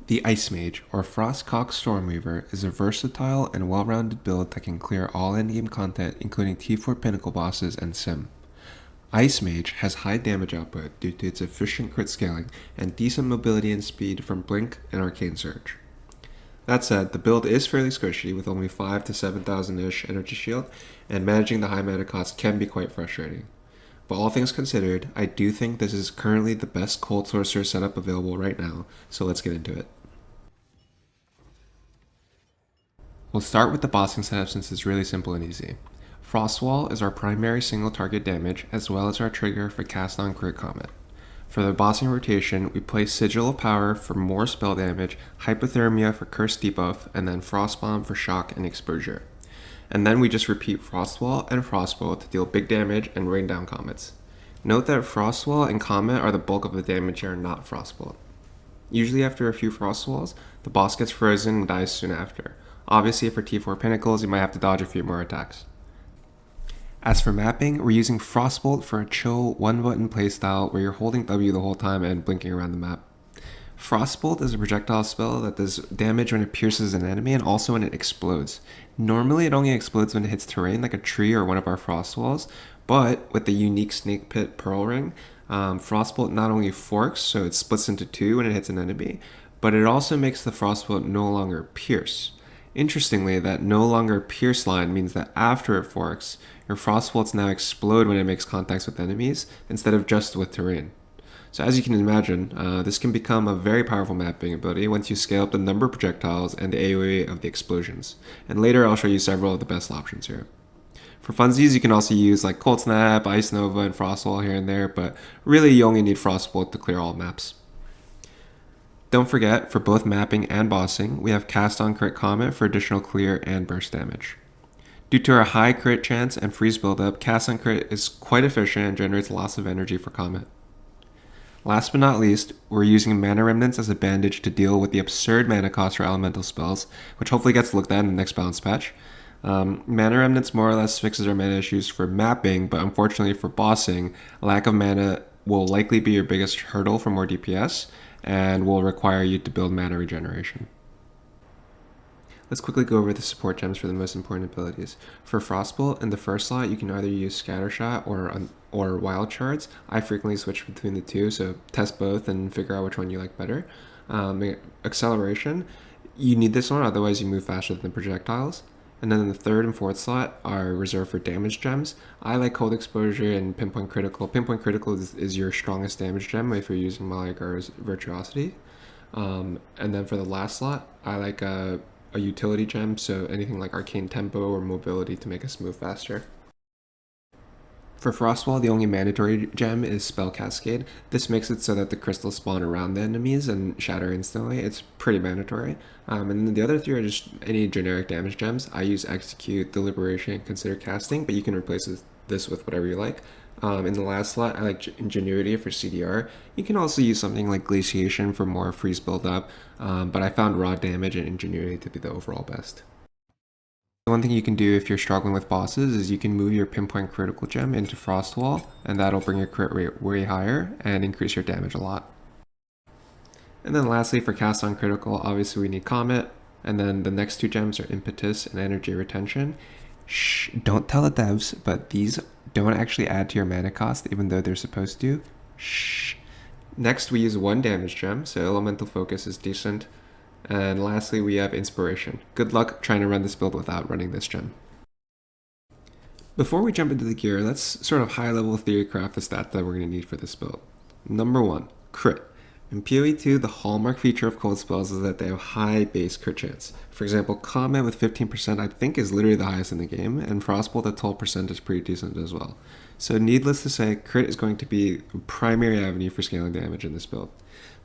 The ICEMAGE, or CoC Stormweaver, is a versatile and well-rounded build that can clear all endgame content, including T4 Pinnacle bosses and Sim. ICEMAGE has high damage output due to its efficient crit scaling and decent mobility and speed from Blink and Arcane Surge. That said, the build is fairly squishy with only 5 to 7,000-ish energy shield, and managing the high mana cost can be quite frustrating. But all things considered, I do think this is currently the best Cold Sorcerer setup available right now, so let's get into it. We'll start with the bossing setup since it's really simple and easy. Frostwall is our primary single target damage, as well as our trigger for cast on CoC Comet. For the bossing rotation, we play Sigil of Power for more spell damage, Hypothermia for Curse debuff, and then Frostbomb for shock and exposure. And then we just repeat Frostwall and Frostbolt to deal big damage and rain down comets. Note that Frostwall and Comet are the bulk of the damage here, not Frostbolt. Usually after a few Frostwalls, the boss gets frozen and dies soon after. Obviously for T4 Pinnacles, you might have to dodge a few more attacks. As for mapping, we're using Frostbolt for a chill one-button playstyle where you're holding W the whole time and blinking around the map. Frostbolt is a projectile spell that does damage when it pierces an enemy and also when it explodes. Normally it only explodes when it hits terrain like a tree or one of our frost walls, but with the unique Snake Pit Pearl Ring, Frostbolt not only forks, so it splits into two when it hits an enemy, but it also makes the Frostbolt no longer pierce. Interestingly, that no longer pierce line means that after it forks, your Frostbolts now explode when it makes contacts with enemies, instead of just with terrain. So as you can imagine, this can become a very powerful mapping ability once you scale up the number of projectiles and the AoE of the explosions. And later I'll show you several of the best options here. For funsies, you can also use like Cold Snap, Ice Nova, and Frostwall here and there, but really you only need Frostbolt to clear all maps. Don't forget, for both mapping and bossing, we have Cast on CoC Comet for additional clear and burst damage. Due to our high crit chance and freeze buildup, Cast on Crit is quite efficient and generates lots of energy for Comet. Last but not least, we're using Mana Remnants as a bandage to deal with the absurd mana cost for elemental spells, which hopefully gets looked at in the next balance patch. Mana Remnants more or less fixes our mana issues for mapping, but unfortunately for bossing, lack of mana will likely be your biggest hurdle for more DPS, and will require you to build mana regeneration. Let's quickly go over the support gems for the most important abilities. For Frostbolt, in the first slot, you can either use Scattershot or Wild Shards. I frequently switch between the two, so test both and figure out which one you like better. Acceleration, you need this one, otherwise you move faster than the projectiles. And then the third and fourth slot are reserved for damage gems. I like Cold Exposure and Pinpoint Critical. Pinpoint Critical is your strongest damage gem if you're using Malagar's Virtuosity. And then for the last slot, I like a utility gem, so anything like Arcane Tempo or Mobility to make us move faster. For Frostwall, the only mandatory gem is Spell Cascade. This makes it so that the crystals spawn around the enemies and shatter instantly. It's pretty mandatory. And then the other three are just any generic damage gems. I use Execute, Deliberation, and Consider Casting, but you can replace this with whatever you like. In the last slot, I like Ingenuity for CDR. You can also use something like Glaciation for more freeze buildup, but I found Raw Damage and Ingenuity to be the overall best. One thing you can do if you're struggling with bosses is you can move your Pinpoint Critical gem into Frostwall, and that'll bring your crit rate way higher and increase your damage a lot. And then lastly, for Cast on Critical, obviously we need Comet, and then the next two gems are Impetus and Energy Retention. Shh, don't tell the devs, but these don't actually add to your mana cost, even though they're supposed to. Shh. Next, we use one damage gem, so Elemental Focus is decent. And lastly, we have Inspiration. Good luck trying to run this build without running this gem. Before we jump into the gear, let's sort of high-level theorycraft the stats that we're going to need for this build. Number 1, crit. In POE2, the hallmark feature of cold spells is that they have high base crit chance. For example, Comet with 15% I think is literally the highest in the game, and Frostbolt at 12% is pretty decent as well. So needless to say, crit is going to be a primary avenue for scaling damage in this build.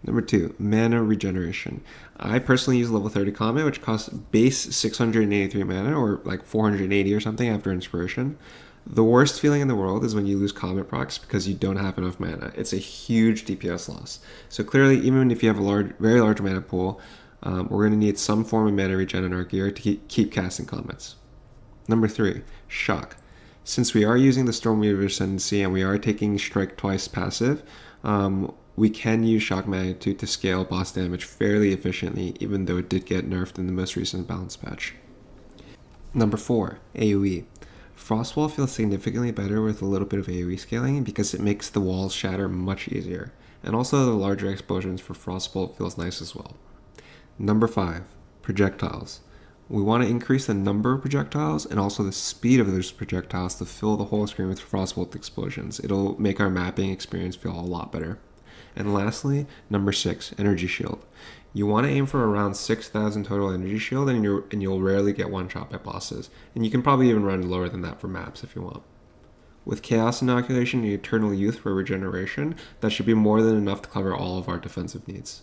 Number 2, mana regeneration. I personally use level 30 Comet, which costs base 683 mana, or like 480 or something after inspiration. The worst feeling in the world is when you lose Comet procs because you don't have enough mana. It's a huge DPS loss. So clearly, even if you have a very large mana pool, we're going to need some form of mana regen in our gear to keep casting Comets. Number 3, shock. Since we are using the Stormweaver Ascendancy and we are taking Strike Twice passive, we can use Shock Magnitude to scale boss damage fairly efficiently, even though it did get nerfed in the most recent balance patch. Number 4, AoE. Frostwall feels significantly better with a little bit of AoE scaling because it makes the walls shatter much easier, and also the larger explosions for Frostbolt feels nice as well. Number 5, projectiles. We want to increase the number of projectiles and also the speed of those projectiles to fill the whole screen with Frostbolt explosions. It'll make our mapping experience feel a lot better. And lastly, number 6, energy shield. You want to aim for around 6,000 total energy shield, and you'll rarely get one shot by bosses. And you can probably even run lower than that for maps if you want. With Chaos Inoculation and Eternal Youth for regeneration, that should be more than enough to cover all of our defensive needs.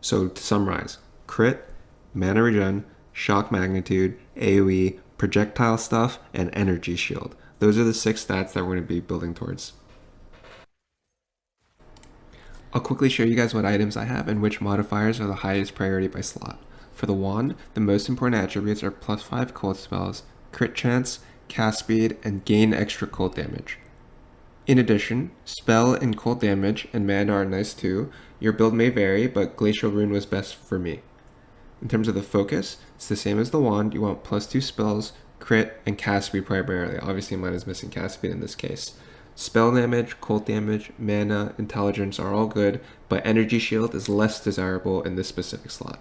So to summarize, crit, mana regen, shock magnitude, AoE, projectile stuff, and energy shield. Those are the 6 stats that we're going to be building towards. I'll quickly show you guys what items I have and which modifiers are the highest priority by slot. For the wand, the most important attributes are plus 5 cold spells, crit chance, cast speed, and gain extra cold damage. In addition, spell and cold damage and mana are nice too. Your build may vary, but Glacial Rune was best for me. In terms of the focus, it's the same as the wand. You want plus 2 spells, crit, and cast speed primarily. Obviously mine is missing cast speed in this case. Spell damage, cold damage, mana, intelligence are all good, but energy shield is less desirable in this specific slot.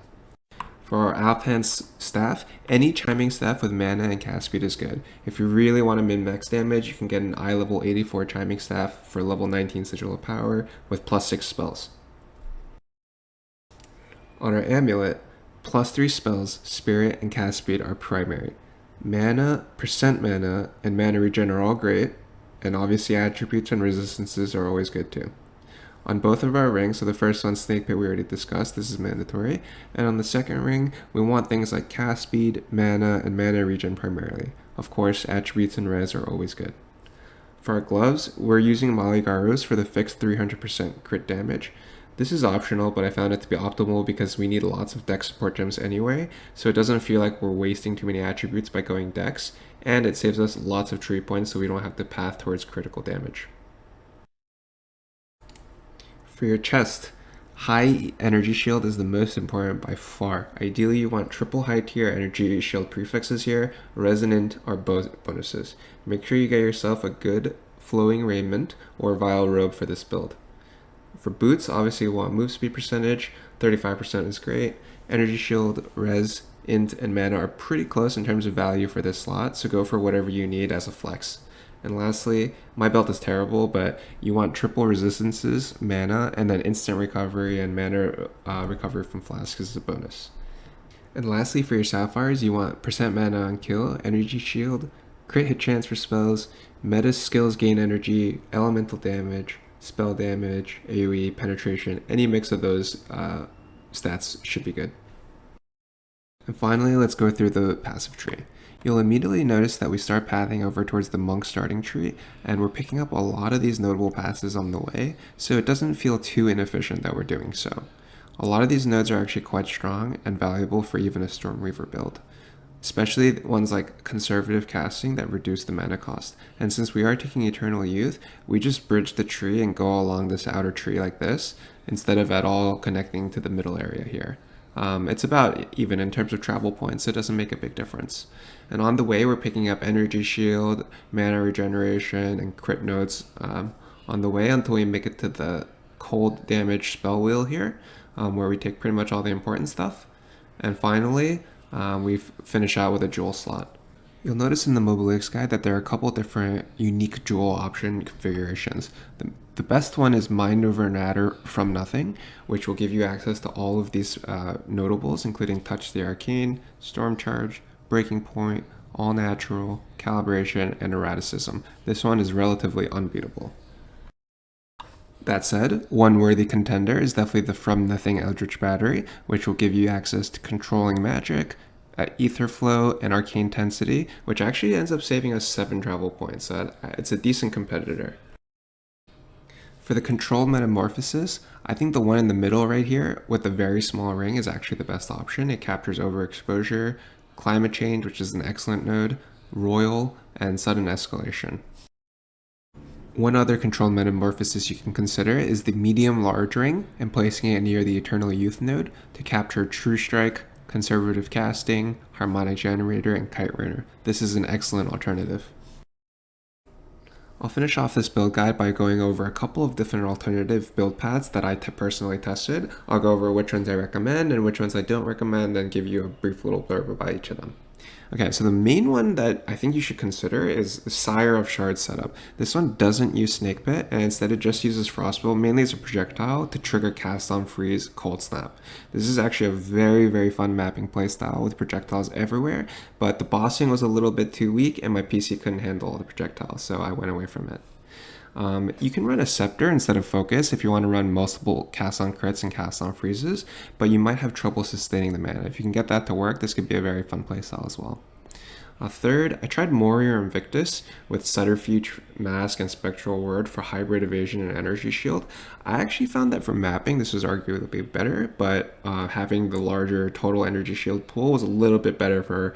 For our offhand staff, any chiming staff with mana and cast speed is good. If you really want to min-max damage, you can get an eye level 84 chiming staff for level 19 Sigil of Power with plus 6 spells. On our amulet, plus 3 spells, spirit, and cast speed are primary. Mana, percent mana, and mana regen are all great, and obviously attributes and resistances are always good too. On both of our rings, so the first one, Snake Pit, we already discussed, this is mandatory, and on the second ring, we want things like cast speed, mana, and mana regen primarily. Of course, attributes and res are always good. For our gloves, we're using Maligaros for the fixed 300% crit damage. This is optional, but I found it to be optimal because we need lots of dex support gems anyway, so it doesn't feel like we're wasting too many attributes by going dex, and it saves us lots of tree points so we don't have to path towards critical damage. For your chest, high energy shield is the most important by far. Ideally, you want triple high tier energy shield prefixes here, resonant or bonuses. Make sure you get yourself a good flowing raiment or vile robe for this build. For boots, obviously you want move speed percentage, 35% is great. Energy shield, res, int, and mana are pretty close in terms of value for this slot, so go for whatever you need as a flex. And lastly, my belt is terrible, but you want triple resistances, mana, and then instant recovery and mana recovery from flasks as a bonus. And lastly, for your sapphires, you want percent mana on kill, energy shield, crit hit chance for spells, meta skills gain energy, elemental damage, spell damage, AoE, penetration, any mix of those stats should be good. And finally, let's go through the passive tree. You'll immediately notice that we start pathing over towards the monk starting tree, and we're picking up a lot of these notable passes on the way, so it doesn't feel too inefficient that we're doing so. A lot of these nodes are actually quite strong and valuable for even a Stormweaver build, especially ones like conservative casting that reduce the mana cost. And since we are taking Eternal Youth, we just bridge the tree and go along this outer tree like this, instead of at all connecting to the middle area here. It's about even in terms of travel points, it doesn't make a big difference. And on the way, we're picking up Energy Shield, Mana Regeneration, and Crit Nodes on the way until we make it to the Cold Damage Spell Wheel here, where we take pretty much all the important stuff. And finally, we finish out with a jewel slot. You'll notice in the Mobilix guide that there are a couple different unique jewel option configurations. The best one is Mind Over Matter from Nothing, which will give you access to all of these notables, including Touch the Arcane, Storm Charge, Breaking Point, All Natural, Calibration, and Erraticism. This one is relatively unbeatable. That said, one worthy contender is definitely the From Nothing Eldritch Battery, which will give you access to Controlling Magic, Ether Flow, and Arcane Tensity, which actually ends up saving us 7 travel points. So it's a decent competitor. For the Controlled Metamorphosis, I think the one in the middle right here with the very small ring is actually the best option. It captures overexposure, Climate Change, which is an excellent node, Royal, and Sudden Escalation. One other controlled metamorphosis you can consider is the medium large ring and placing it near the Eternal Youth node to capture True Strike, Conservative Casting, Harmonic Generator, and Kite Runner. This is an excellent alternative. I'll finish off this build guide by going over a couple of different alternative build paths that I personally tested. I'll go over which ones I recommend and which ones I don't recommend, and give you a brief little blurb about each of them. Okay, so the main one that I think you should consider is the Sire of Shards setup. This one doesn't use Snake Pit, and instead it just uses Frostbolt mainly as a projectile to trigger Cast on Freeze Cold Snap. This is actually a very fun mapping playstyle with projectiles everywhere, but the bossing was a little bit too weak and my PC couldn't handle the projectiles, so I went away from it. You can run a Scepter instead of Focus if you want to run multiple cast on crits and cast on freezes, but you might have trouble sustaining the mana. If you can get that to work, this could be a very fun playstyle as well. Third, I tried Warrior Invictus with Subterfuge, Mask, and Spectral Word for hybrid evasion and energy shield. I actually found that for mapping, this was arguably better, but having the larger total energy shield pool was a little bit better for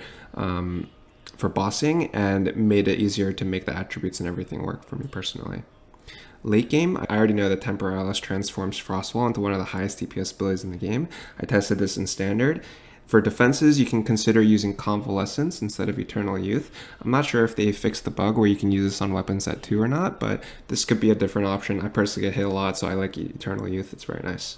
bossing and made it easier to make the attributes and everything work for me personally. Late game, I already know that Temporalis transforms Frostwall into one of the highest DPS abilities in the game. I tested this in Standard. For defenses, you can consider using Convalescence instead of Eternal Youth. I'm not sure if they fixed the bug where you can use this on weapons at 2 or not, but this could be a different option. I personally get hit a lot, so I like Eternal Youth. It's very nice.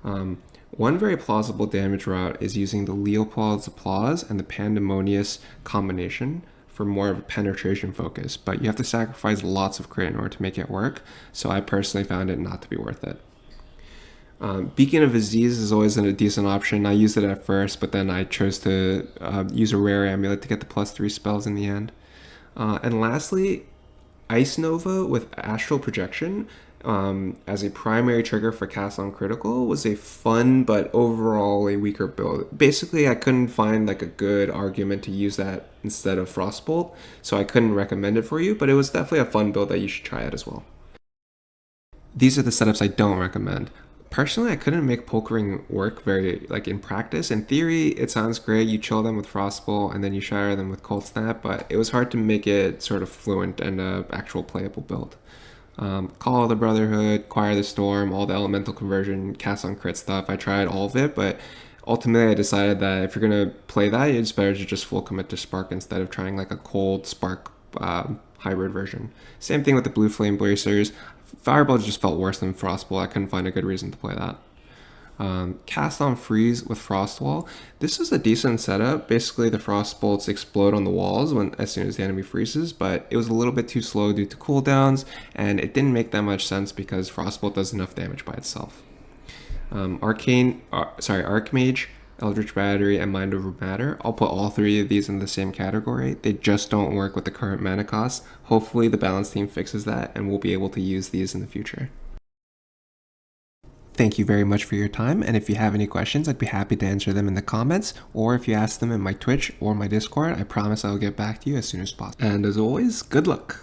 One very plausible damage route is using the Leopold's Applause and the Pandemonious combination for more of a penetration focus, but you have to sacrifice lots of crit in order to make it work, so I personally found it not to be worth it. Beacon of Aziz is always a decent option. I used it at first, but then I chose to use a rare amulet to get the +3 spells in the end. And lastly, Ice Nova with Astral Projection as a primary trigger for cast on critical was a fun but overall a weaker build. Basically, I couldn't find like a good argument to use that instead of Frostbolt, so I couldn't recommend it for you, but it was definitely a fun build that you should try out as well. These are the setups I don't recommend. Personally, I couldn't make Pokering work very, in practice. In theory, it sounds great. You chill them with Frostbolt and then you shatter them with Cold Snap, but it was hard to make it sort of fluent and an actual playable build. Call of the Brotherhood, Choir the Storm, all the elemental conversion, cast on crit stuff. I tried all of it, but ultimately I decided that if you're going to play that, it's better to just full commit to Spark instead of trying like a cold Spark hybrid version. Same thing with the Blue Flame Bracers. Fireball just felt worse than Frostbolt. I couldn't find a good reason to play that. Cast on Freeze with Frostwall. This is a decent setup. Basically, the Frostbolts explode on the walls as soon as the enemy freezes, but it was a little bit too slow due to cooldowns, and it didn't make that much sense because Frostbolt does enough damage by itself. Archmage, Eldritch Battery, and Mind Over Matter. I'll put all three of these in the same category. They just don't work with the current mana costs. Hopefully the balance team fixes that and we'll be able to use these in the future. Thank you very much for your time, and if you have any questions, I'd be happy to answer them in the comments, or if you ask them in my Twitch or my Discord, I promise I'll get back to you as soon as possible. And as always, good luck!